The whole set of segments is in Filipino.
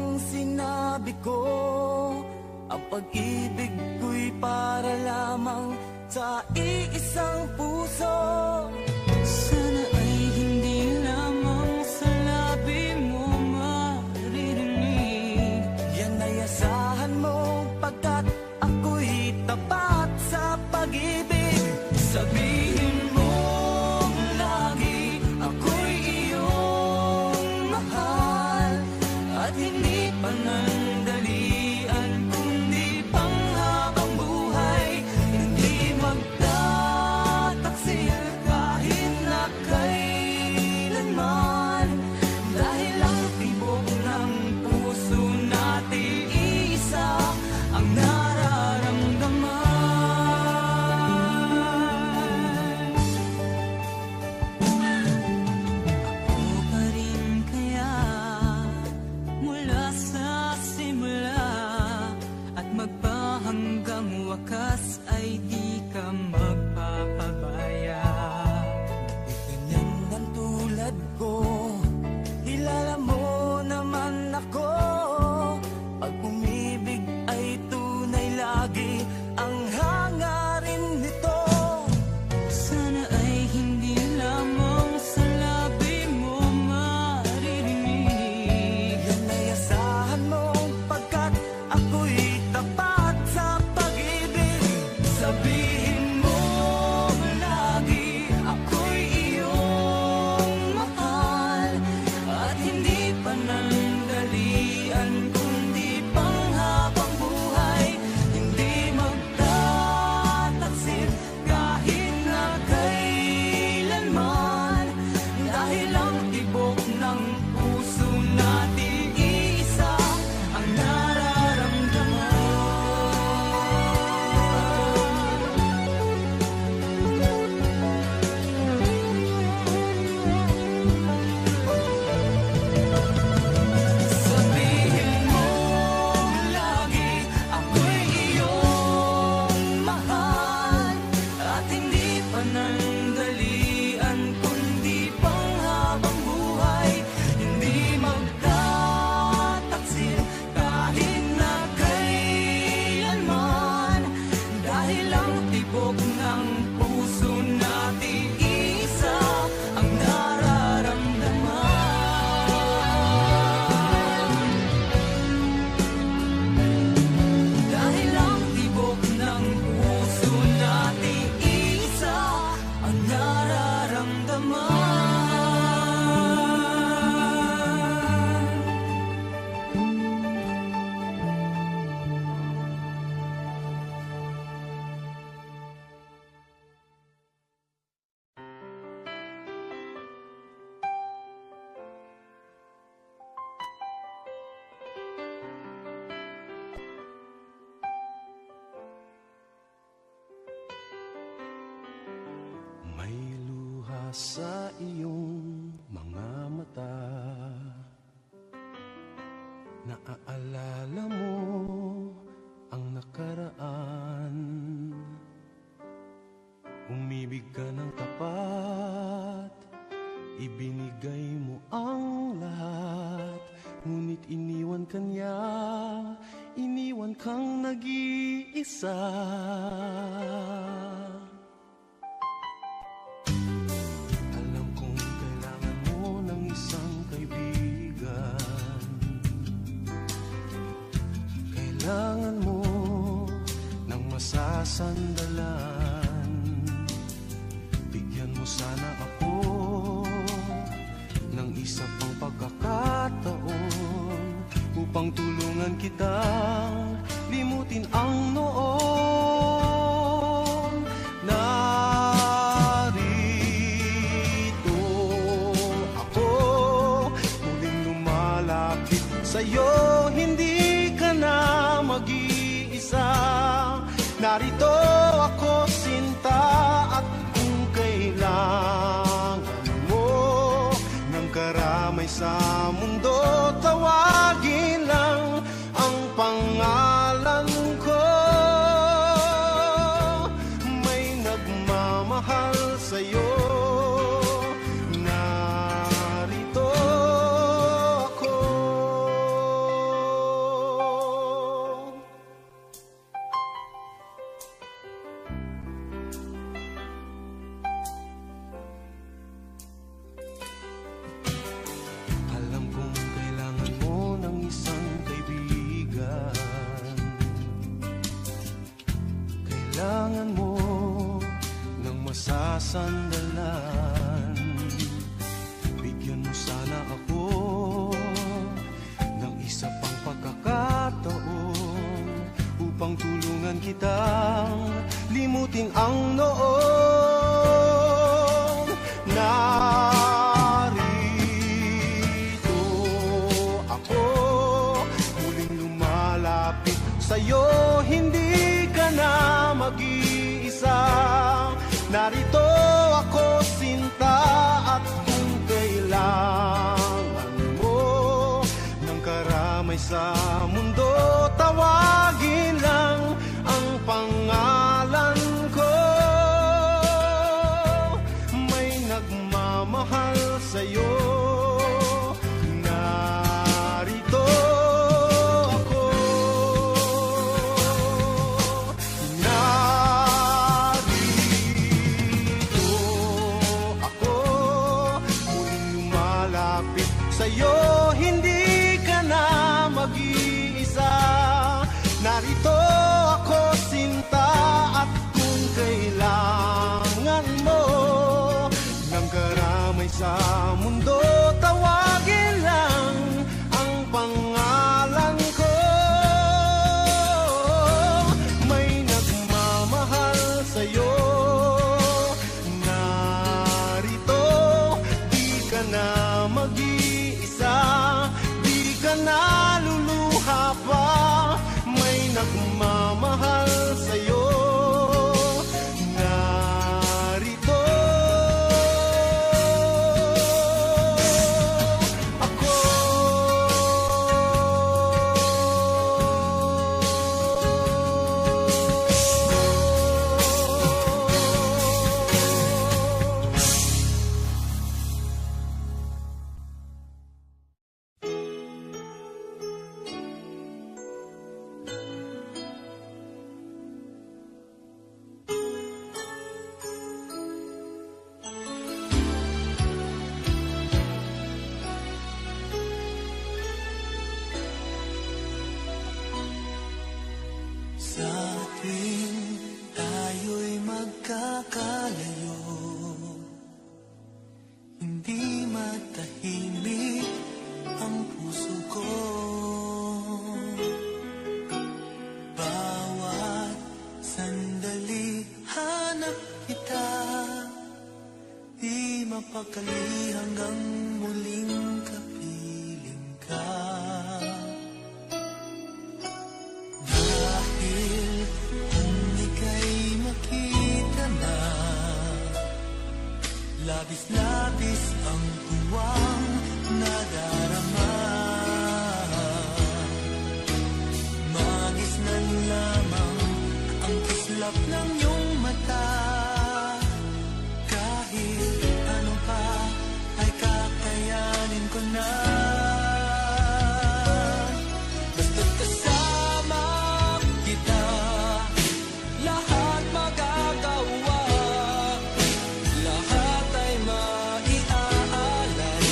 ang sinabi ko, ang pag-ibig ko'y para lamang sa iisang puso. Sana ay hindi lamang sa labi mo maririnig. Yan ay asahan mo pagkat ako'y tapat sa pag-ibig. Sabihin mo lagi ako'y iyong mahal, at hindi panandalian kundi panghabang buhay. Hindi magtataksil kahit na kailanman, dahil ang tibok ng puso natin isa ang nararamdaman. Ako pa rin kaya mula sa simula, at magpahanggang wakas ay di ka magpapabaya. Ganyan ang tulad ko, kilala mo naman ako. Pag umibig ay tunay lagi ang hangarin nito. Sana ay hindi lamang sa labi mo maririnig. Yan ay asahan mo pagkat ako'y tapat sa pag-ibig. Sabihin mo lagi ako'y iyong mahal, at hindi panandalian kundi panghabang buhay. Hindi magtataksil kahit na kailanman, dahil ang tibok ng puso natin isa ang nararamdaman. Sabihin mo lagi ako'y iyong mahal, at hindi panandalian kundi panghabang buhay. Hindi magtataksil kahit na kailanman, dahil ang tibok ng puso natin isa ang nararamdaman. Dahil ang tibok ng puso natin isa ang nararamdaman. May luha sa iyong mga mata, naaalala mo ang nakaraan. Umibig ka ng tapat, ibinigay mo ang lahat, ngunit iniwan ka niya, iniwan kang nag-iisa. Alam kong kailangan mo ng isang kaibigan, kailangan mo ng masasandalan. Bigyan mo sana ako ng isa pang pagkakataon upang tulungan kitang limutin ang noon. Narito ako, muling lumalapit sa'yo, hindi ka na mag-iisa. Narito ako, sinta, at kung kailangan mo ng karamay sa mundo, tawagin lang ang pangalan ko. May nagmamahal sa'yo, narito ako. masandalan. Bigyan mo sana ako ng isa pang pagkakataon upang tulungan kitang limutin ang noon. Narito ako, muling lumalapit sa'yo, hindi ka na mag-iisa. Narito ako, sinta, at kung kailangan mo ng karamay sa mundo, tawagin lang ang pangalan ko. May nagmamahal sa'yo. Narito ako. Narito ako. Muling lumalapit sa'yo, hindi ka na mag-iisa. Narito ako, sinta, at kung kailangan mo ng karamay sa mundo, tawagin lang ang pangalan ko. May nagmamahal sa'yo. Narito, di ka na mag-iisa, di ka na luluha pa. May nagmamahal sa'yo. Narito ako. Sa tuwing tayo'y magkakalayo, hindi matahimik ang puso ko. Bawat sandali hanap kita, di mapakali hanggang muling kapiling ka. Dahil kung ika'y makita na, labis-labis ang tuwang nadarama. Magisnan lamang ang kislap ng iyong mata. Kahit ano pa ay kakayanin ko na. Basta't kasama kita, lahat magagawa, lahat ay maiaalay.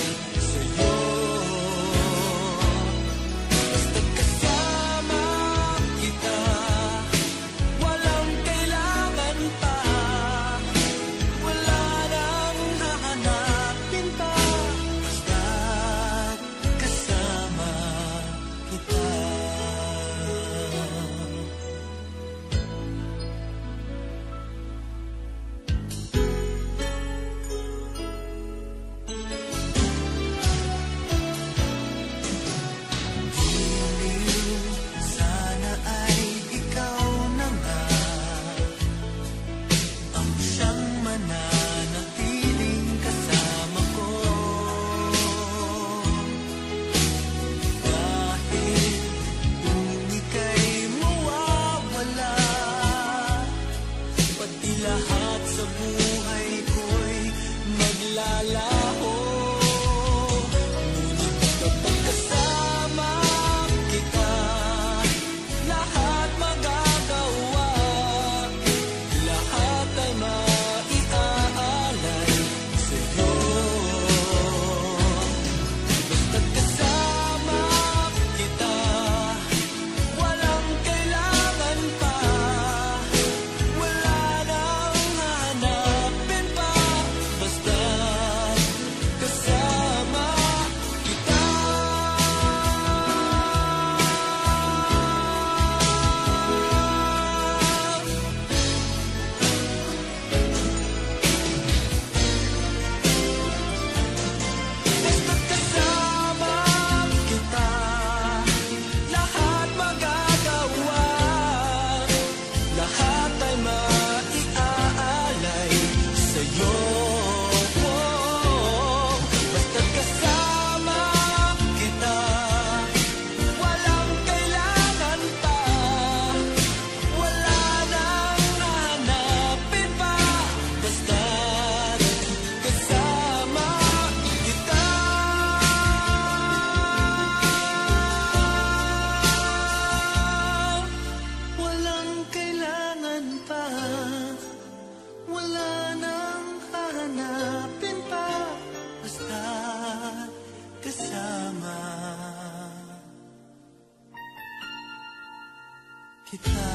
kita.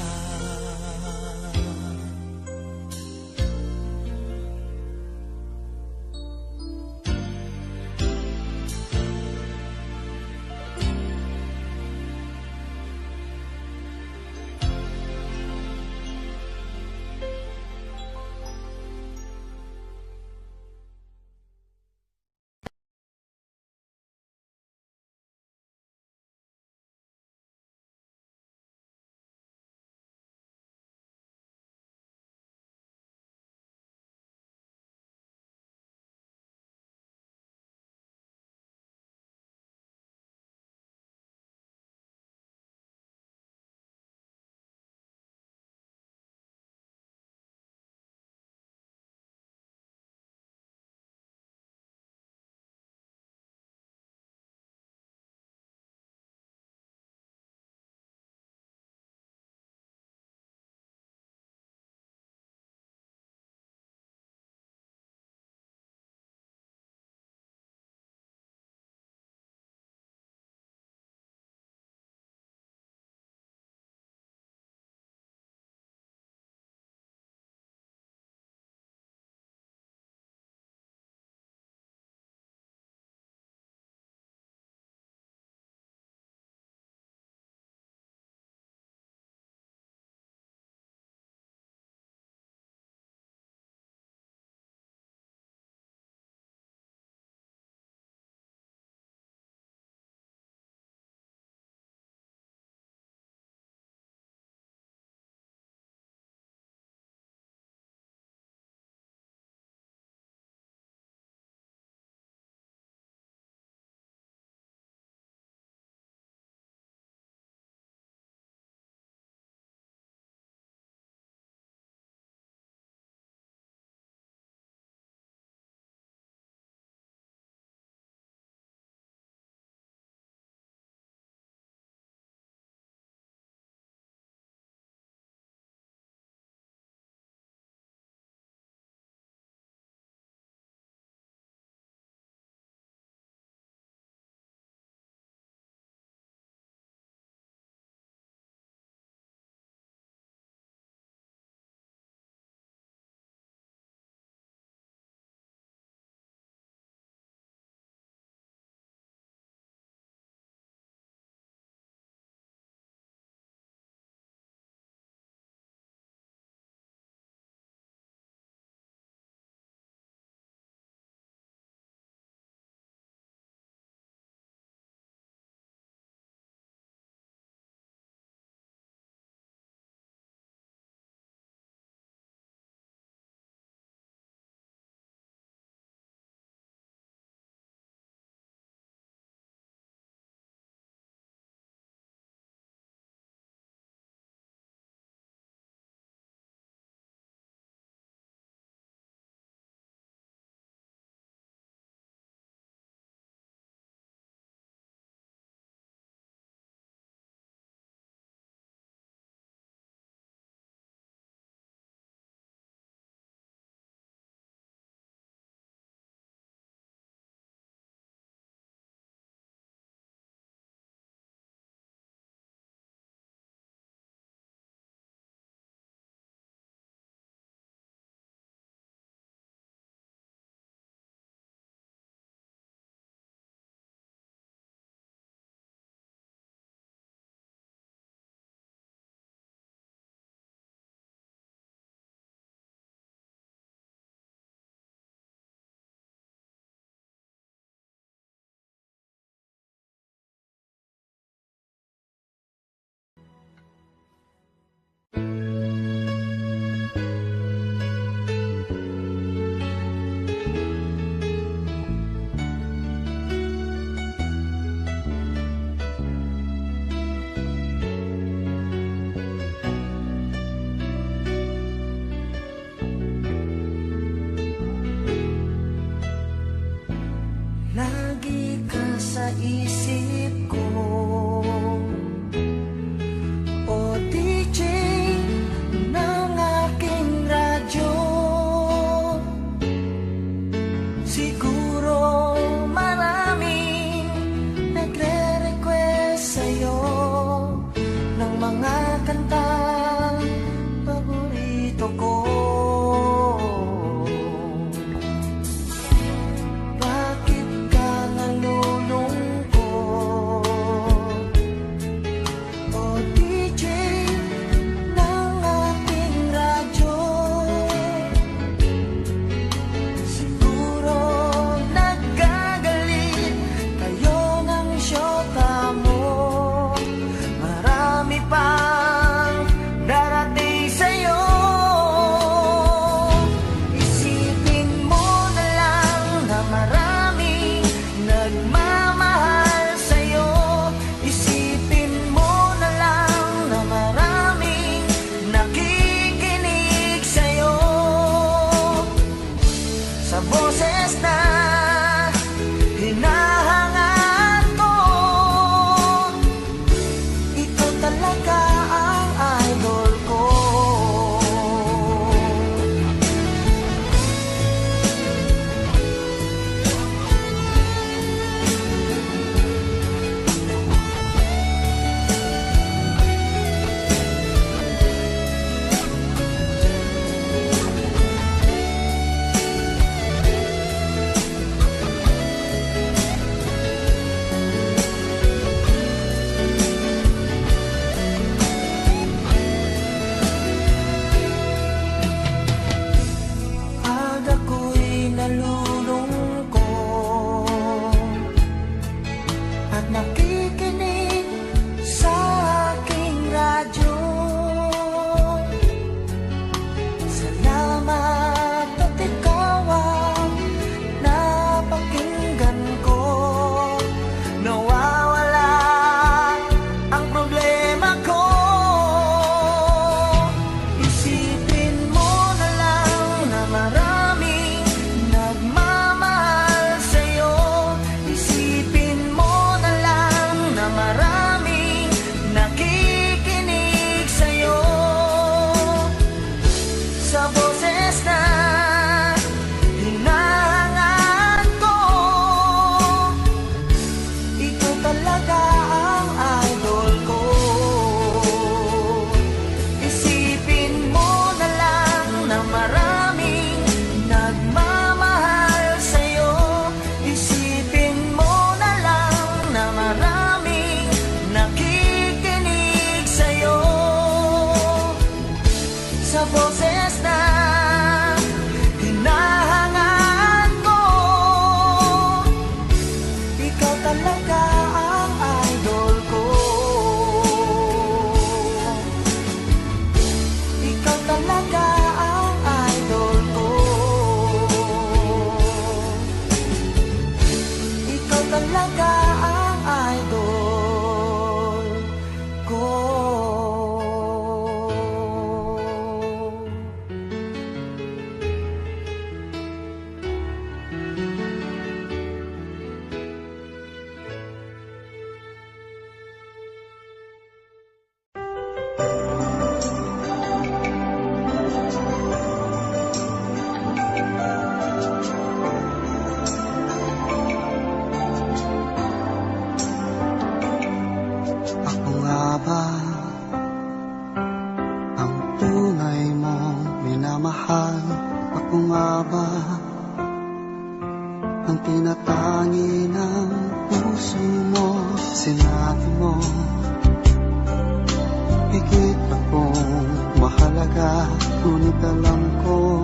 Ngunit alam ko,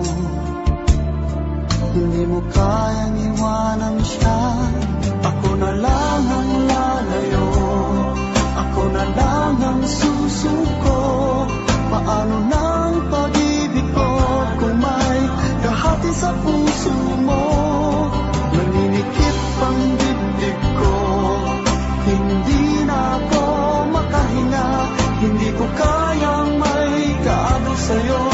hindi mo kayang iwanan siya. Ako na lang ang lalayo, ako na lang ang susuko. Paano nang pag-ibig ko kung may kahati sa puso mo? Naninikip ang dibdib ko, hindi na ako makahinga. Hindi ko kayang may kaagaw sa'yo.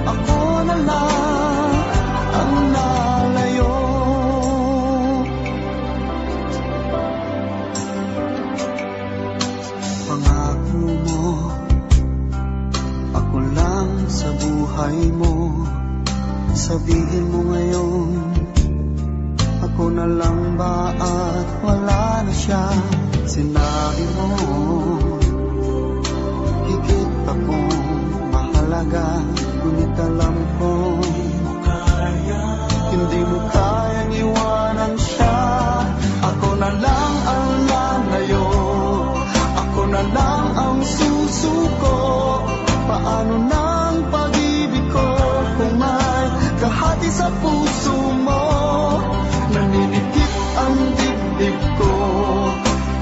Ako na lang ang lalayo. Pangako mo, ako lang sa buhay mo. Sabihin mo ngayon, ako na lang ba at wala na siya? Sinabi mo, higit akong mahalaga. Ngunit alam ko, hindi mo kayang iwanan siya. Ako na lang ang lalayo, ako na lang ang susuko. Paano nang pag-ibig ko kung may kahati sa puso mo? Naninikip ang dibdib ko,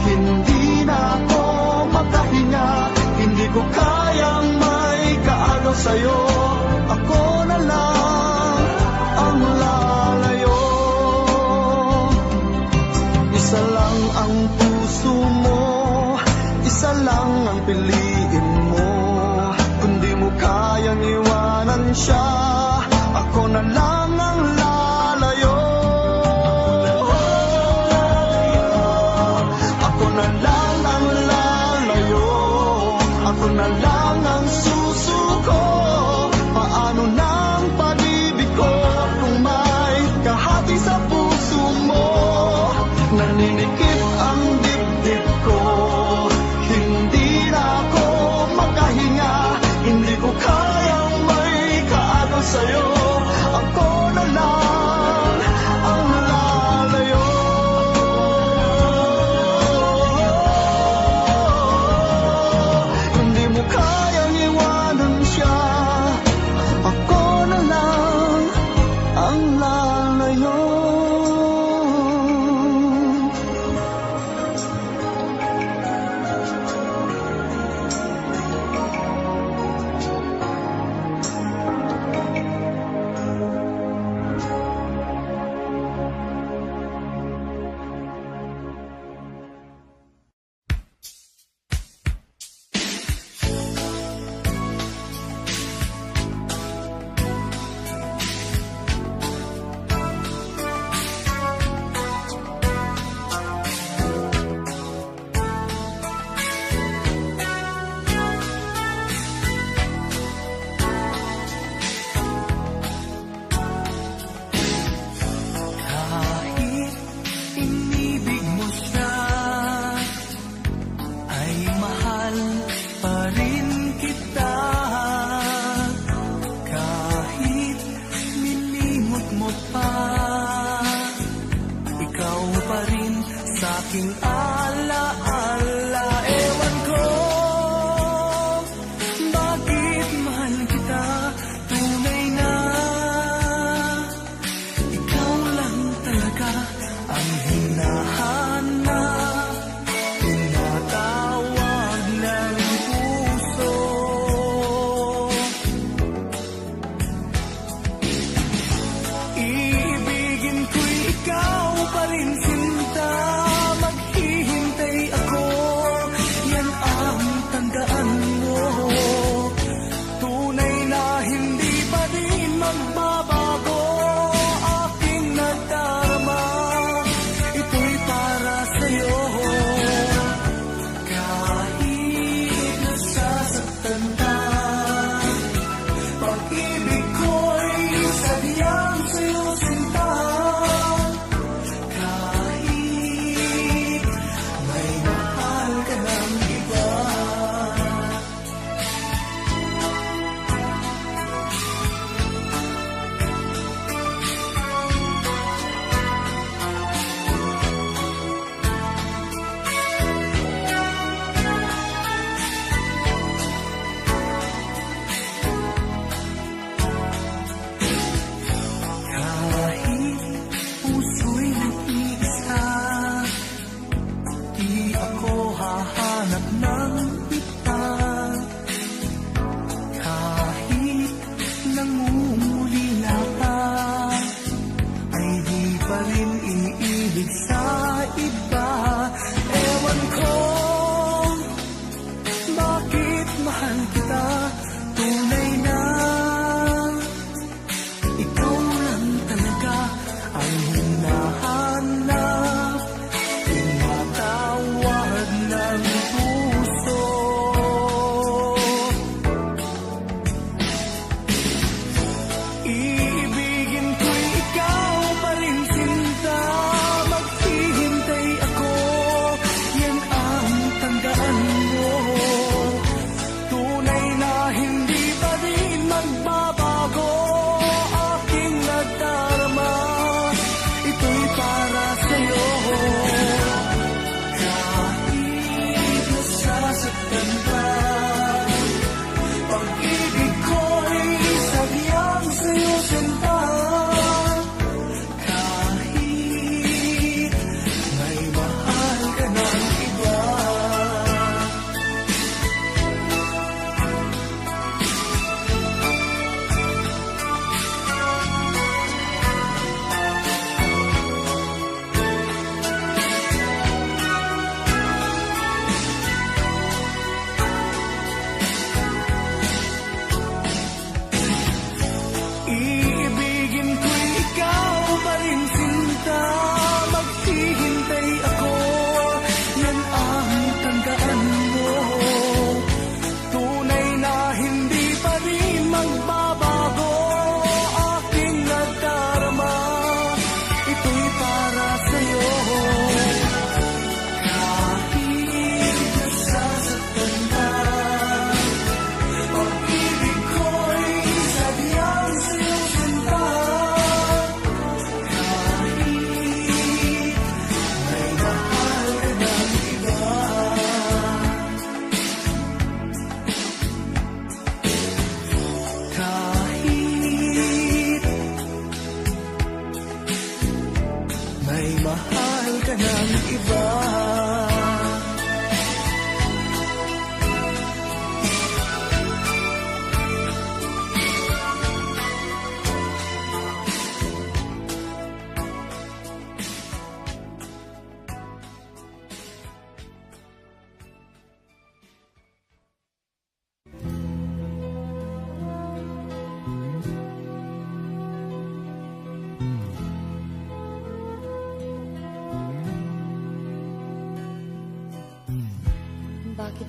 hindi na ako makahinga. Hindi ko kayang may kaagaw sa'yo. Ako na lang ang lalayo. Isa lang ang puso mo, isa lang ang piliin mo. Kung di mo kayang iwanan siya, ako na lang ang lalayo. Ako na lang ang lalayo, ako na lang ang susuko. Paano nang pag-ibig ko kung may kahati sa puso mo? Naninikip ang dibdib ko, hindi na ako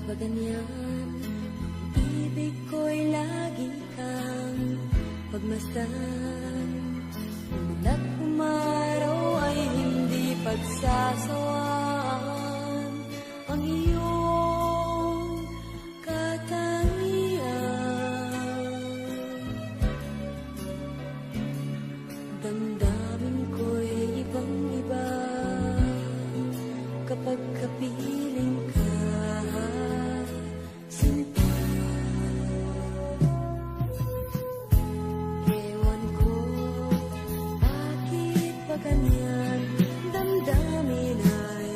ba ganyan? Ang ibig ko'y lagi kang pagmasdan. Umulat umaraw ay hindi pagsasawaan. Ang iyong katangian, damdamin ko'y ibang-iba kapag kapiling ka, sinta. Ewan ko, bakit ba ganyan? Damdamin ay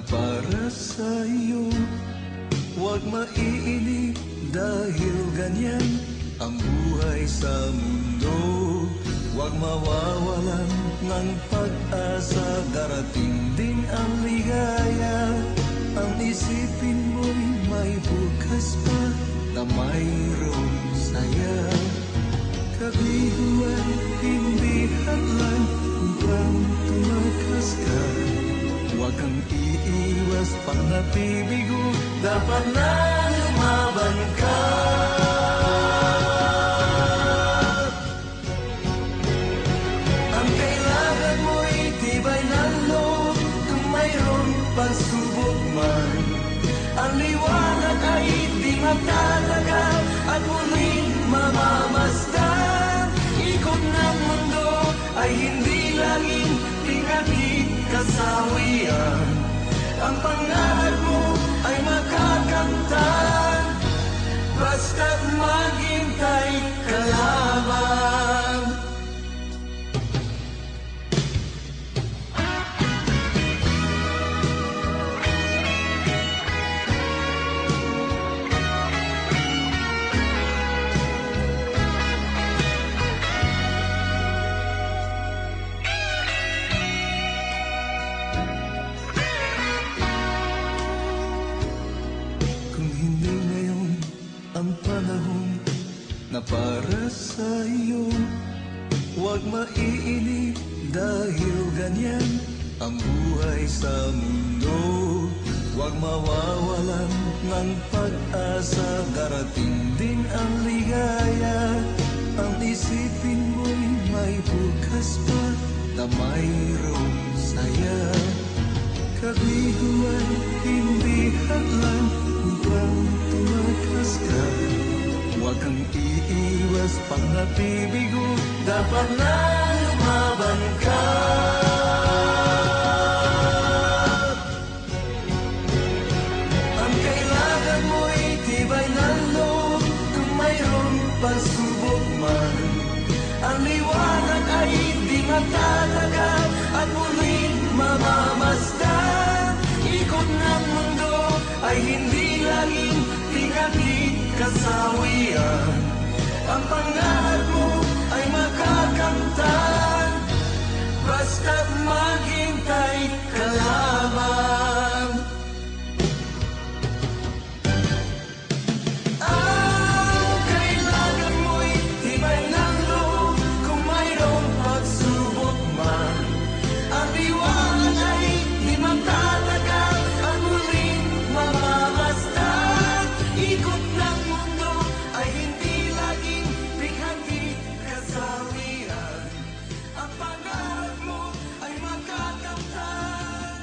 para sa iyo. Huwag maiinip dahil ganyan ang buhay sa mundo. Huwag mawawalan ng pag-asa, darating din ang ligaya. Ang isipin mo'y may bukas pa na mayroong saya. Kabiguan, hindi hadlang upang tumakas ka. Huwag kang iiwas pag nabibigo, dapat na lumaban ka. Ang kailangan mo'y tibay ng loob kung mayroong pagsubok man. Ang liwanag ay di magtatagal at muling mamamasdan. Ikot ng mundo ay hindi laging pinagkikasawian. Ang pangarap mo ay makakamtan, basta't maghintay ka lamang. Na para sa iyo, huwag maiinip dahil ganyan ang buhay sa mundo. Huwag mawawalan ng pag-asa, darating din ang ligaya. Ang isipin mo'y may bukas pa na mayroong saya. Kabiguan, hindi hadlang upang tumakas ka. Huwag kang iiwas pag nabibigo, dapat na lumaban ka. Ang kailangan mo'y tibay ng loob kung mayroong pagsubok man. Ang liwanag ay di magtatagal at muling mamamasdan. Ikot ng mundo ay hindi laging pinagkikasawian. Ang pangarap mo ay makakamtan, basta't maghintay ka lamang. Ang kailangan mo'y tibay ng loob kung mayroong pagsubok man. Ang liwanag ay di magtatagal at muling mamamasdan. Ikot ng mundo ay hindi laging pinagkikasawian. Ang pangarap mo ay makakamtan.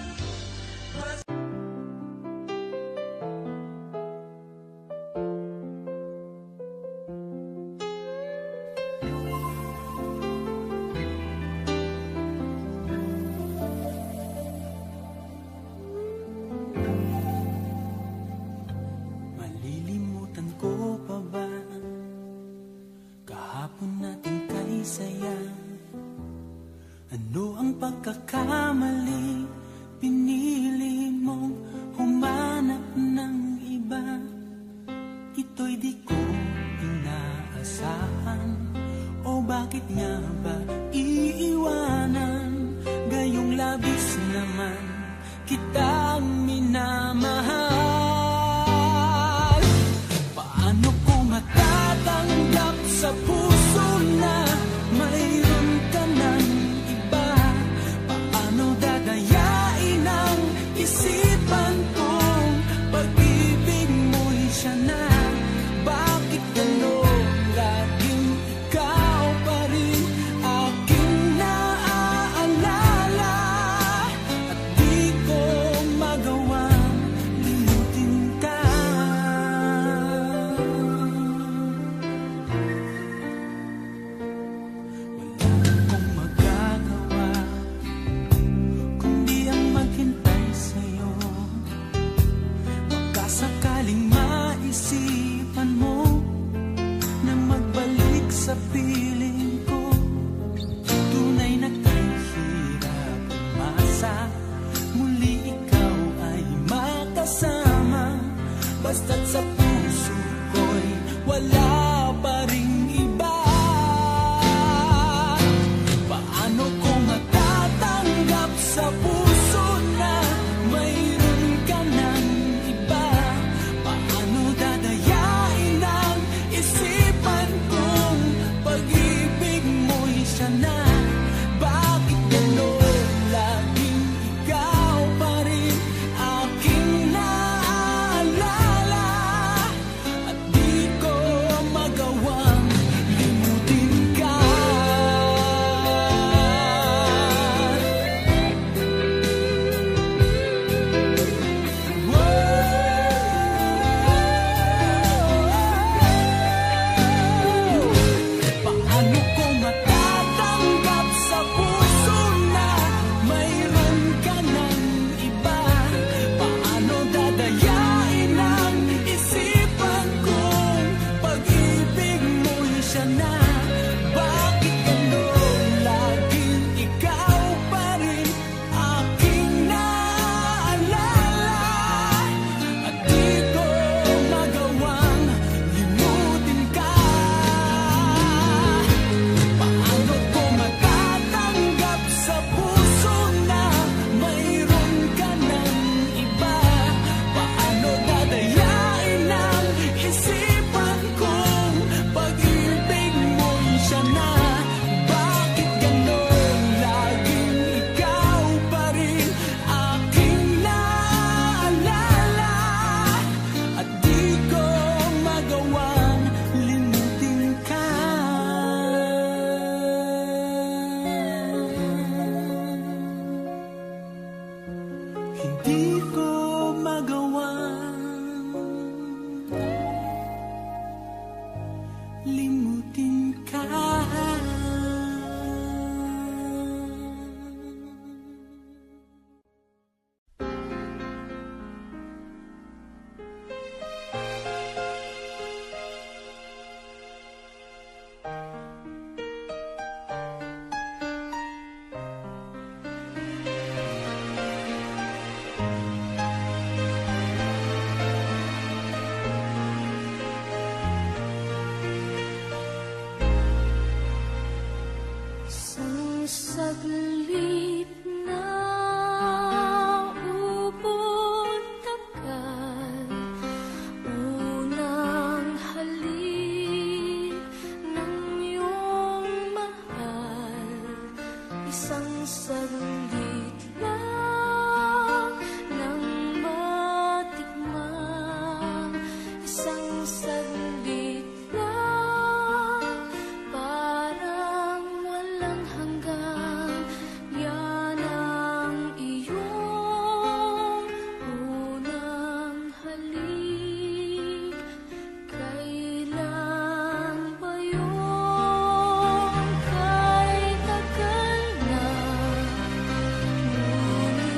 Malilimutan ko pa ba kahapon natin kay saya? Ano ang pagkakamali? Pinili mong humanap ng iba. Ito'y di ko inaasahan. O bakit nga ba iiwanan? Gayong labis naman kitang minamahal. Paano ko matatanggap sa puso na mayroon ka ng iba? Paano dadayain ang isipan kong pag-ibig mo'y siya na? Bakit gano'n laging ikaw pa rin ang saglit na ubod tagal, unang halik ng iyong mahal, isang saglit lang nang matikman, isang saglit lang, parang walang hanggan. Yan ang iyong unang halik. Kailan ba yun? Kay tagal na, ngunit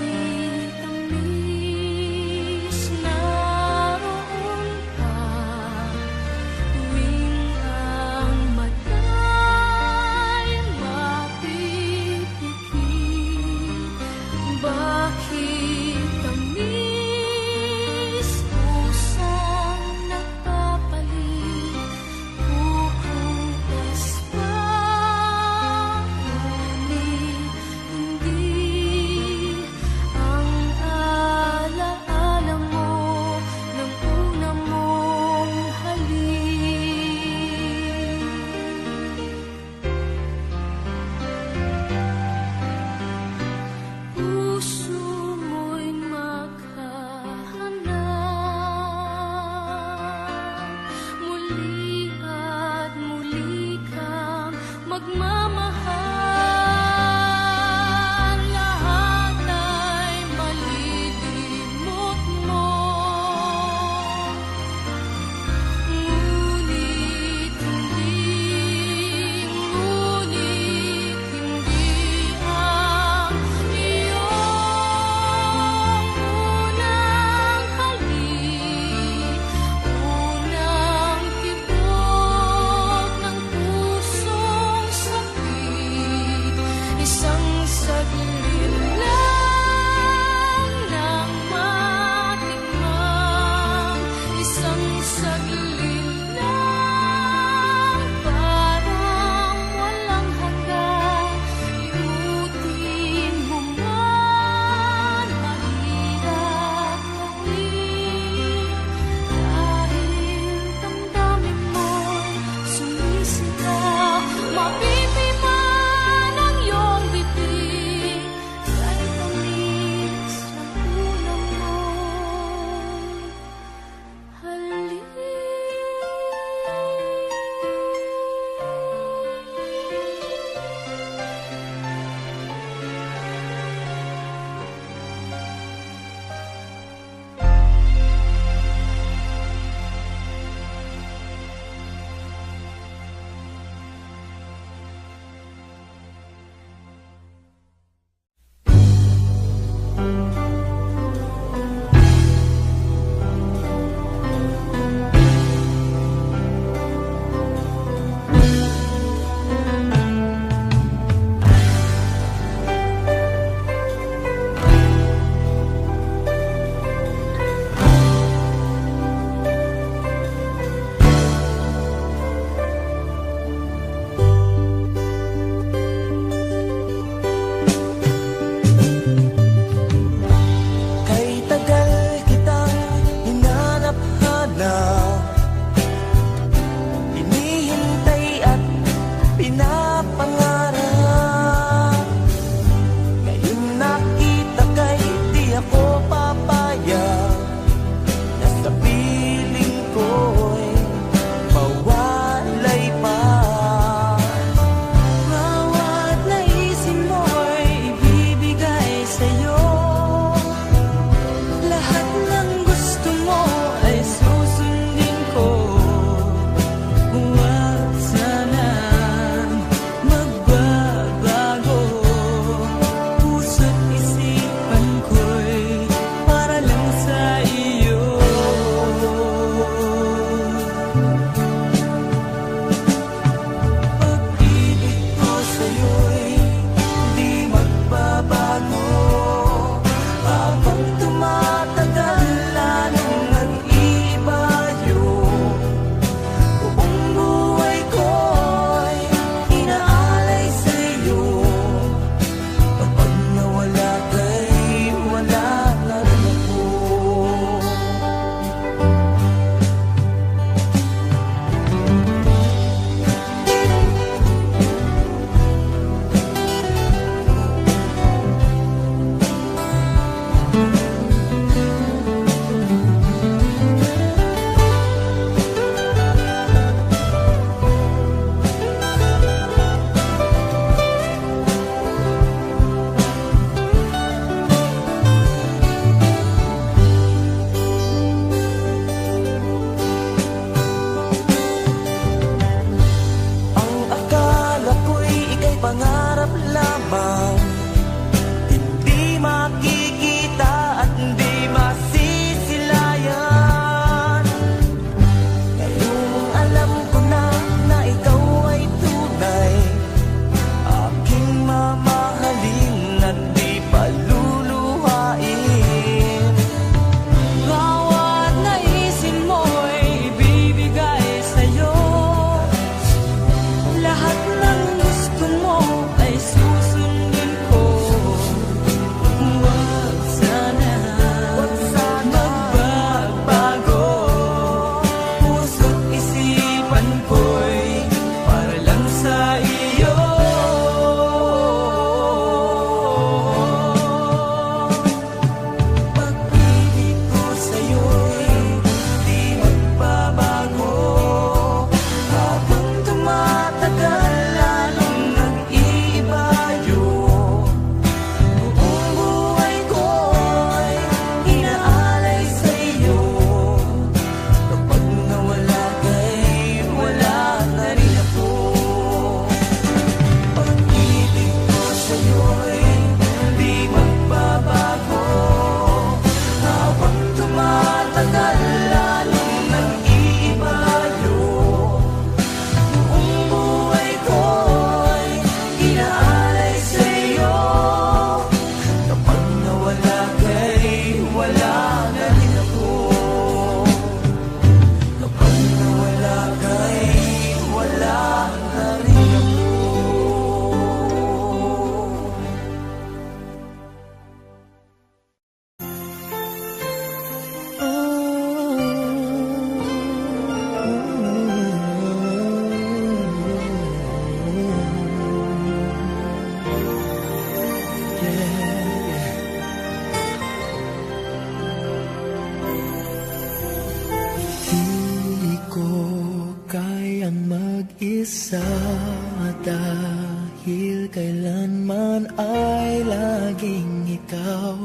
ay laging ikaw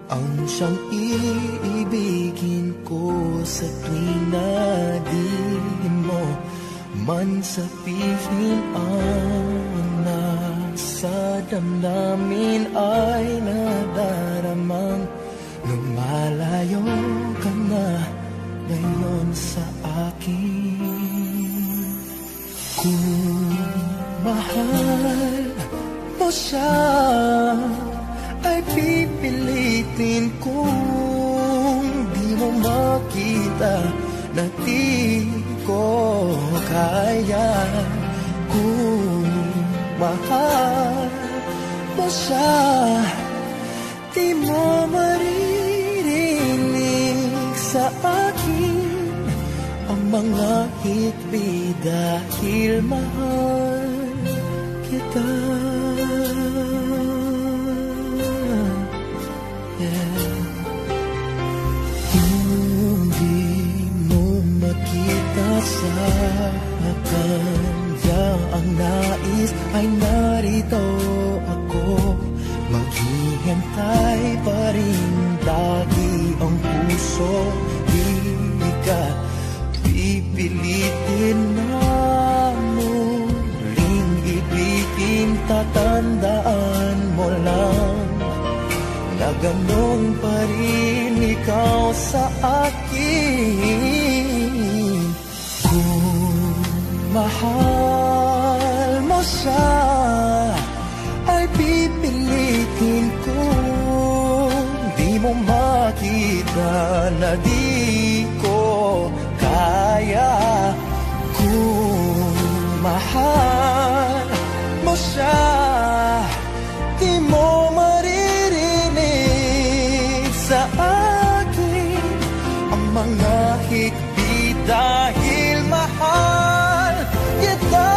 ang siyang iibigin ko sa tuwing na di mo man sabihin ang nasa damdamin ay nadaramang lumalayo ka na ngayon sa akin. Kung mahal mo siya ay pipilitin kung di mo makita na di ko kaya. Kung mahal mo siya, di mo maririnig sa akin ang mga hikbi dahil mahal kita. Kung di mo makita sa kanya ang nais ay narito ako, maghihintay pa rin dahil ang puso di ka pipilitin na muling ibigin. Tatandaan mo lang na ganun pa rin ikaw sa akin. Kung mahal mo siya ay pipilitin kung di mo makita na di ko kaya. Kung mahal mo siya, di mo maririnig sa akin ang mga hikbi dahil mahal kita.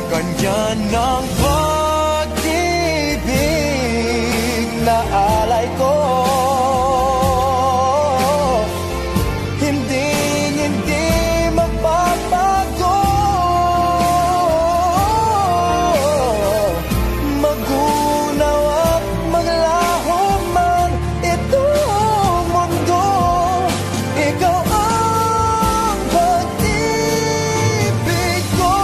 Ganyan ang pag-ibig na alay ko, hindi mapapago. Magunaw at maglaho man itong mundo, ikaw ang pag-ibig ko.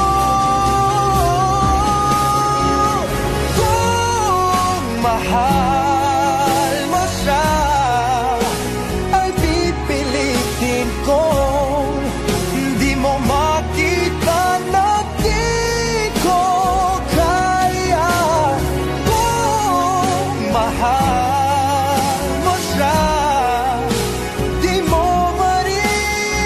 Kung mahal mo siya ay pipilitin kong di mo makita na di ko kaya. Kung mahal mo siya, di mo maririnig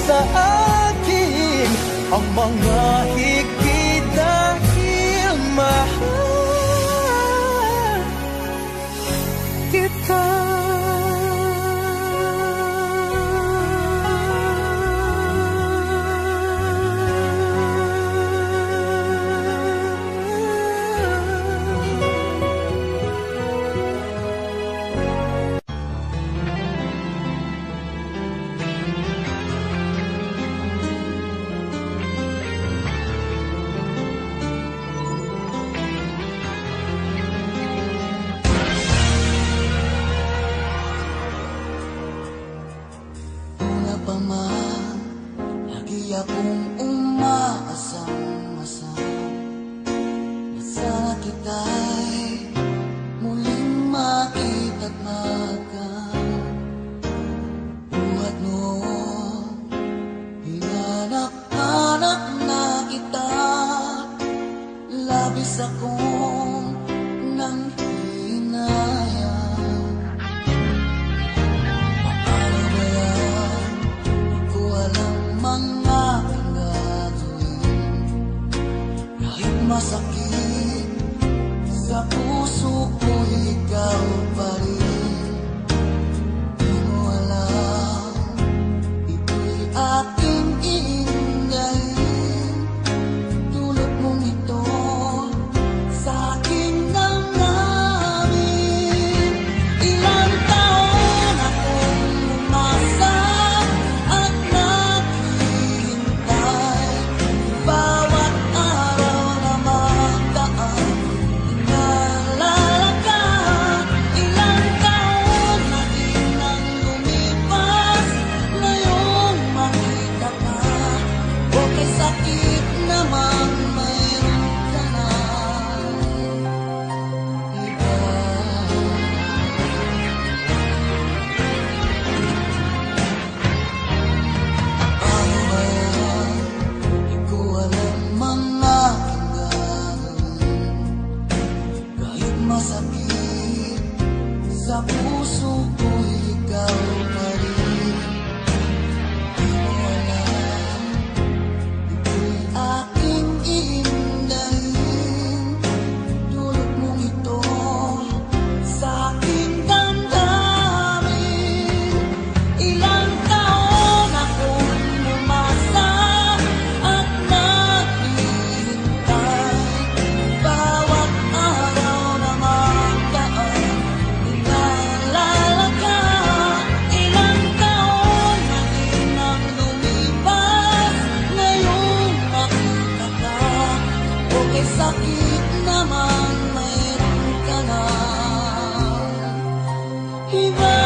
sa akin ang mga higpit dahil mahal kita. Una pa man, lagi akong umaasang-asang na sana kita'y muling makita't magang. Buhat noon, hinanap-hanap na kita, labis akong nang hinayang. Paano ba yan? Ko alam mga gagawin, kahit masakit sa masakit sa puso ko'y ikaw pa rin. Di mo alam, ito'y aking iindahin. Dulot mong ito sa aking damdamin. Ilang taon akong umasa at naghihintay. Bawat araw na magdaan, inaalala ka. Ilang taon na din ang lumipas, ngayong nakita ka. Okay, sakit naman, mayroon ka na iba.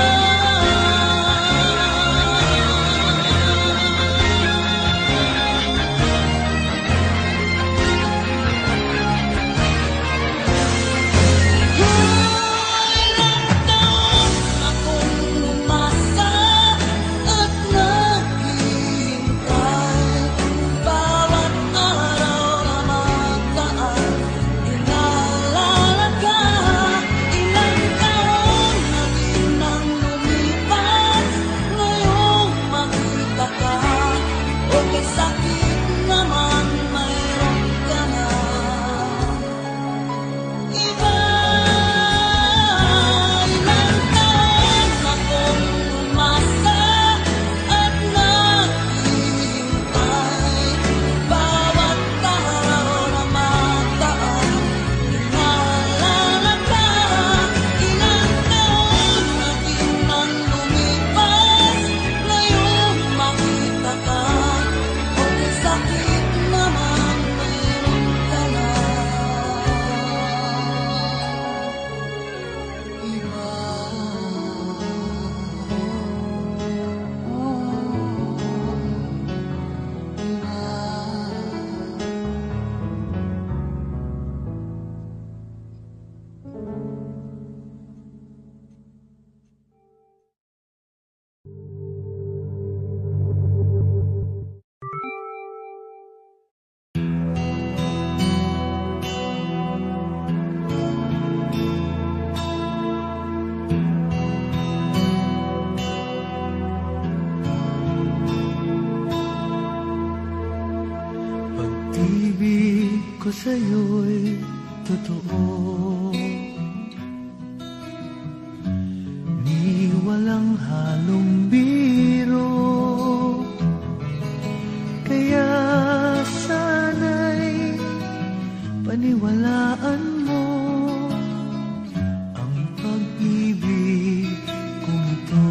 Ilang taon akong umasa at naghihintay. Bawat araw na magdaan, inaalala ka. Ilang taon na din ang lumipas, ngayong makita ka. Okay, sakit naman, mayroon ka na iba. Ilang taon akong umasa at naghihintay. Bawat araw na magdaan, inaalala ka. Ilang taon na din ang lumipas, ngayong makita ka. Okay, sakit naman, mayroon ka na iba. Pag-ibig ko sa'yo'y totoo, ni walang halong biro. Kaya sana'y paniwalaan mo ang pag-ibig kong ito.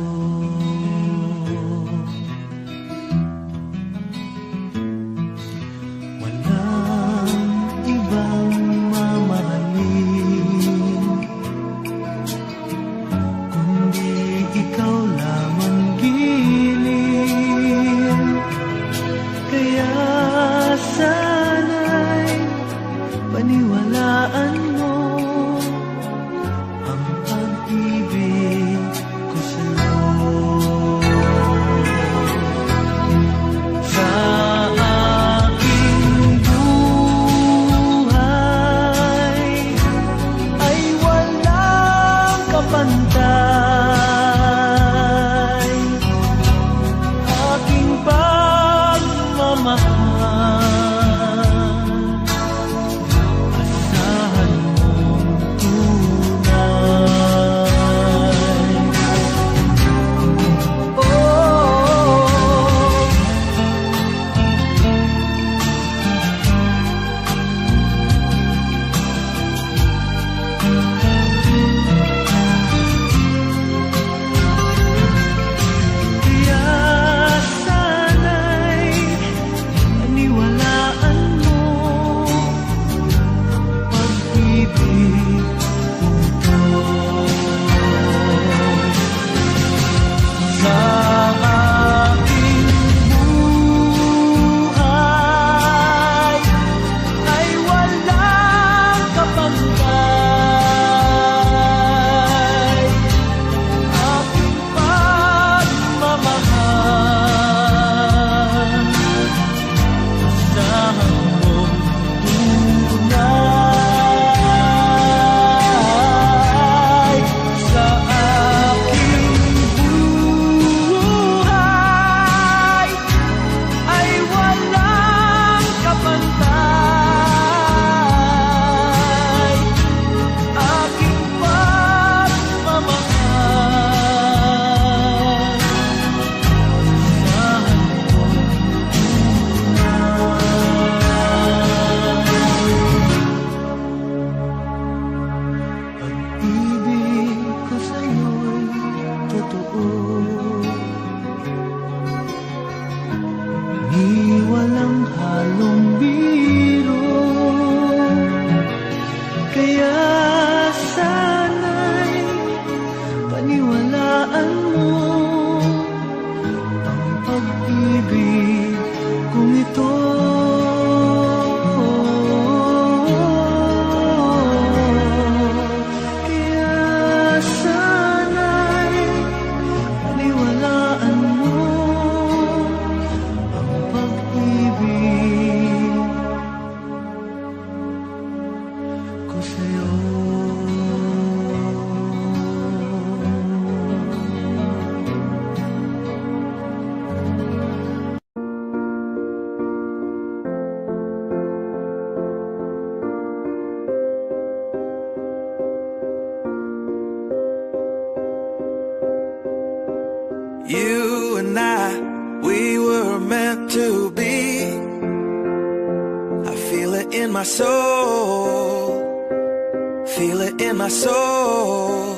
Walang ibang mamahalin kundi ikaw lamang giliw. Kaya sana'y paniwalaan mo ang pag-ibig ko sa'yo. Sa aking buhay ay walang kapantay. Aking pagmamahal, asahan mong tunay. Oh, Kaya sana'y paniwalaan mo ang pag-ibig kong ito. Kaya sana'y paniwalaan mo ang pag-ibig ko sa'yo. You and I, we were meant to be. I feel it in my soul, feel it in my soul.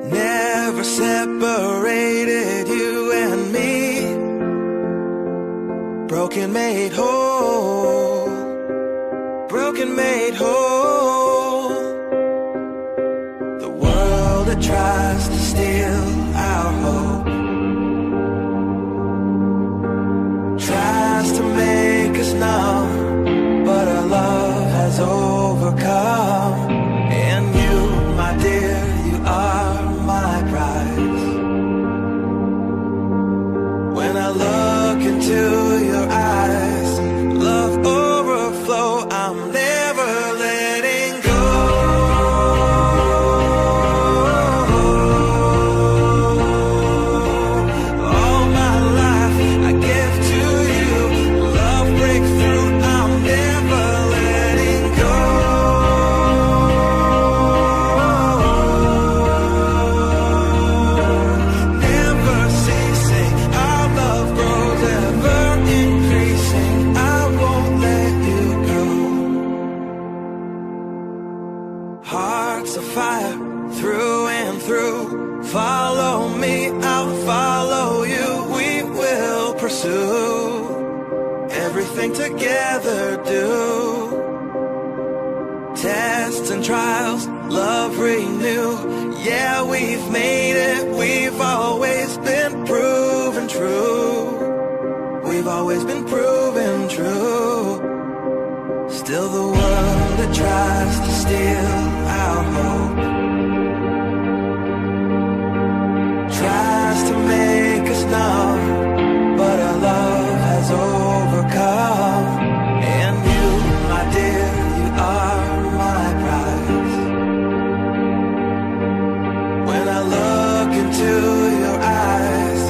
Never separated, you and me. Broken made whole, broken made whole. The world that tries to steal our hope tries to make us numb, but our love has overcome. And you, my dear, you are my prize. When I look into your eyes, love overflow, I'm never letting go. All my life I give to you, love breakthrough, I'm never letting go. Never ceasing, our love grows ever increasing, I won't let you go. Hearts of fire through and through. Follow me, I'll follow you. We will pursue everything together. Do tests and trials, love renew. Yeah, we've made it. We've always been proven true. We've always been proven true. Still the world that tries to steal our hope tries to make us numb, but our love has overcome. And you, my dear, you are my prize. When I look into your eyes,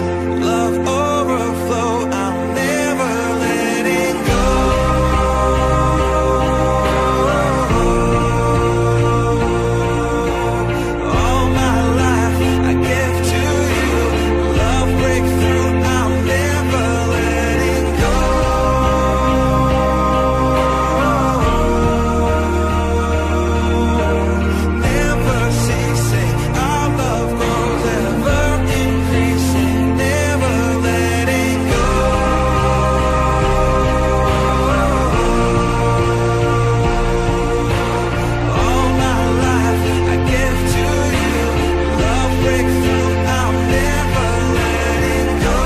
love overflow, I'm never letting go. All my life I give to you, love breakthrough, I'm never letting go. Never ceasing, our love grows ever increasing, never letting go. All my life I give to you, love breakthrough, I'm never letting go.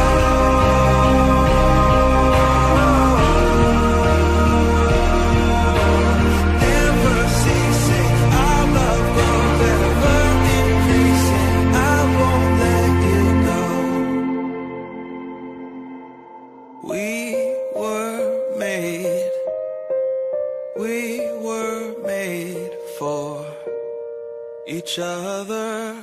Never ceasing, our love grows ever increasing, I won't let you go. We were made for each other.